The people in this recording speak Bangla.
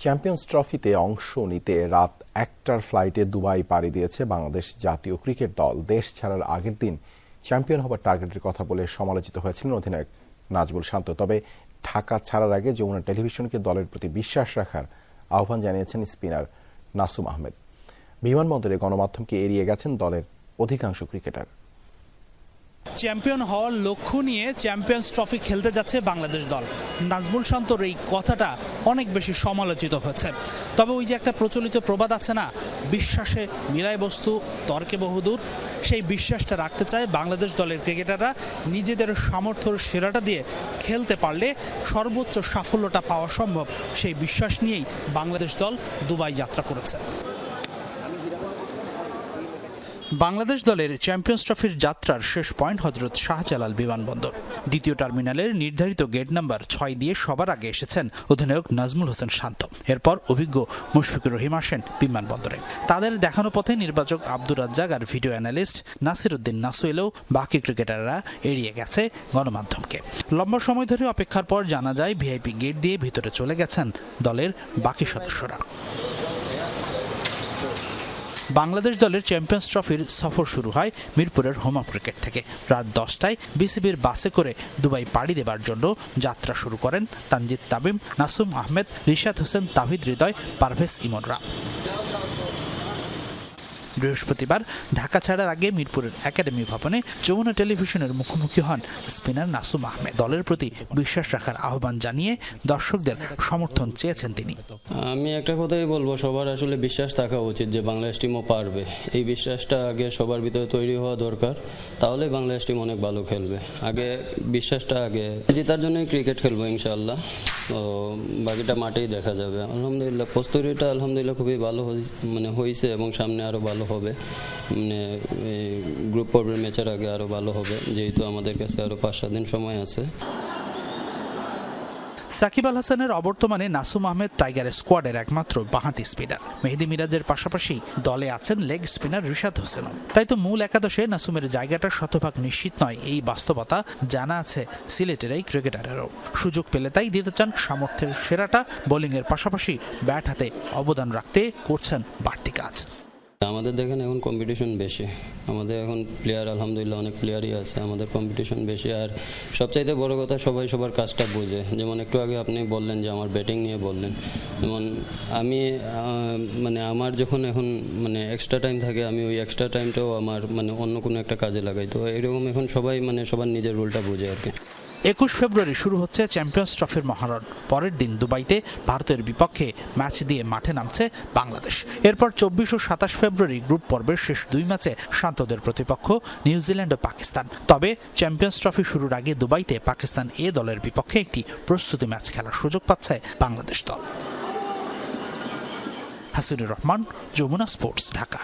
চ্যাম্পিয়ন্স ট্রফিতে অংশ নিতে রাত ১টার ফ্লাইটে দুবাই পাড়ি দিয়েছে বাংলাদেশ জাতীয় ক্রিকেট দল। দেশ ছাড়ার আগের দিন চ্যাম্পিয়ন হবার টার্গেটের কথা বলে সমালোচিত হয়েছিলেন অধিনায়ক নাজমুল শান্ত। তবে ঢাকা ছাড়ার আগে যমুনা টেলিভিশনকে দলের প্রতি বিশ্বাস রাখার আহ্বান জানিয়েছেন স্পিনার নাসুম আহমেদ। বিমানবন্দরে গণমাধ্যমকে এড়িয়ে গেছেন দলের অধিকাংশ ক্রিকেটার। চ্যাম্পিয়ন হওয়ার লক্ষ্য নিয়ে চ্যাম্পিয়ন্স ট্রফি খেলতে যাচ্ছে বাংলাদেশ দল। নাজমুল শান্তর এই কথাটা অনেক বেশি সমালোচিত হয়েছে। তবে ওই যে একটা প্রচলিত প্রবাদ আছে না, বিশ্বাসে মিলায় বস্তু তর্কে বহুদূর, সেই বিশ্বাসটা রাখতে চায় বাংলাদেশ দলের ক্রিকেটাররা। নিজেদের সামর্থ্যের সেরাটা দিয়ে খেলতে পারলে সর্বোচ্চ সাফল্যটা পাওয়া সম্ভব, সেই বিশ্বাস নিয়েই বাংলাদেশ দল দুবাই যাত্রা করেছে। বাংলাদেশ দলের চ্যাম্পিয়ন্স ট্রফির যাত্রার শেষ পয়েন্ট হযরত শাহজালাল বিমানবন্দর। দ্বিতীয় টার্মিনালের নির্ধারিত গেট নাম্বার ৬ দিয়ে সবার আগে এসেছেন অধিনায়ক নাজমুল হোসেন শান্ত। এরপর অভিজ্ঞ মুশফিকুর রহিম আসেন বিমানবন্দরে। তাদের দেখানো পথে নির্বাচক আব্দুর রাজ্জাক আর ভিডিও অ্যানালিস্ট নাসির উদ্দিন নাসু এলেও বাকি ক্রিকেটাররা এড়িয়ে গেছে গণমাধ্যমকে। লম্বা সময় ধরে অপেক্ষার পর জানা যায় ভিআইপি গেট দিয়ে ভিতরে চলে গেছেন দলের বাকি সদস্যরা। বাংলাদেশ দলের চ্যাম্পিয়ন্স ট্রফির সফর শুরু হয় মিরপুরের হোম অফ ক্রিকেট থেকে। রাত ১০টায় বিসিবির বাসে করে দুবাই পাড়ি দেবার জন্য যাত্রা শুরু করেন তানজিদ তামিম, নাসুম আহমেদ, রিশাদ হোসেন, তাহিদ হৃদয়, পারভেজ ইমনরা। বৃহস্পতিবার ঢাকা ছাড়ার আগে মিরপুরের একাডেমি ভবনে যমুনা টেলিভিশনের মুখোমুখি হন স্পিনার নাসুম আহমেদ। দলের প্রতি বিশ্বাস রাখার আহ্বান জানিয়ে দর্শকদের সমর্থন চেয়েছেন তিনি। আমি একটা কথাই বলবো, সবার আসলে বিশ্বাস থাকা উচিত যে বাংলাদেশ টিমও পারবে। এই বিশ্বাসটা আগে সবার ভিতরে তৈরি হওয়া দরকার, তাহলে বাংলাদেশ টিম অনেক ভালো খেলবে। আগে বিশ্বাসটা আগে জেতার জন্যই ক্রিকেট খেলবো ইনশাআল্লাহ। তো বাকিটা মাঠেই দেখা যাবে। আলহামদুলিল্লাহ প্রস্তুতিটা আলহামদুলিল্লাহ খুবই ভালো হয়েছে এবং সামনে আরও ভালো হবে। গ্রুপ পর্বের ম্যাচের আগে আরও ভালো হবে, যেহেতু আমাদের কাছে আরও ৫-৭ দিন সময় আছে। সাকিব আল হাসানের অবর্তমানে নাসুম আহমেদ টাইগার স্কোয়াডের একমাত্র বাঁহাতি স্পিনার। মেহেদী মিরাজের পাশাপাশি দলে আছেন লেগ স্পিনার রিশাদ হোসেনও। তাই তো মূল একাদশে নাসুমের জায়গাটা শতভাগ নিশ্চিত নয়, এই বাস্তবতা জানা আছে সিলেটের এই ক্রিকেটারেরও। সুযোগ পেলে তাই দিতে চান সামর্থ্যের সেরাটা। বোলিংয়ের পাশাপাশি ব্যাট হাতে অবদান রাখতে করছেন বাড়তি কাজ। আমাদের দেখেন এখন কম্পিটিশন বেশি, আমাদের এখন প্লেয়ার আলহামদুলিল্লাহ অনেক প্লেয়ারই আছে, আমাদের কম্পিটিশন বেশি। আর সবচাইতে বড় কথা, সবাই সবার কাজটা বোঝে। যেমন একটু আগে আপনি বললেন যে আমার ব্যাটিং নিয়ে বললেন, যেমন আমি আমার যখন এখন এক্সট্রা টাইম থাকে, আমি ওই এক্সট্রা টাইমটাও আমার অন্য কোনো একটা কাজে লাগাই। তো এরকম এখন সবাই সবার নিজের রোলটা বোঝে আর কি। ২১ ফেব্রুয়ারি শুরু হচ্ছে চ্যাম্পিয়ন্স ট্রফির মহারণ। পরের দিন দুবাইতে ভারতের বিপক্ষে ম্যাচ দিয়ে মাঠে নামছে বাংলাদেশ। এরপর ২৪ ও ২৭ ফেব্রুয়ারি গ্রুপ পর্বের শেষ ২ ম্যাচে শান্তদের প্রতিপক্ষ নিউজিল্যান্ড ও পাকিস্তান। তবে চ্যাম্পিয়ন্স ট্রফি শুরুর আগে দুবাইতে পাকিস্তান এ দলের বিপক্ষে একটি প্রস্তুতি ম্যাচ খেলার সুযোগ পাচ্ছে বাংলাদেশ দল। হাসিনুর রহমান, যমুনা স্পোর্টস, ঢাকা।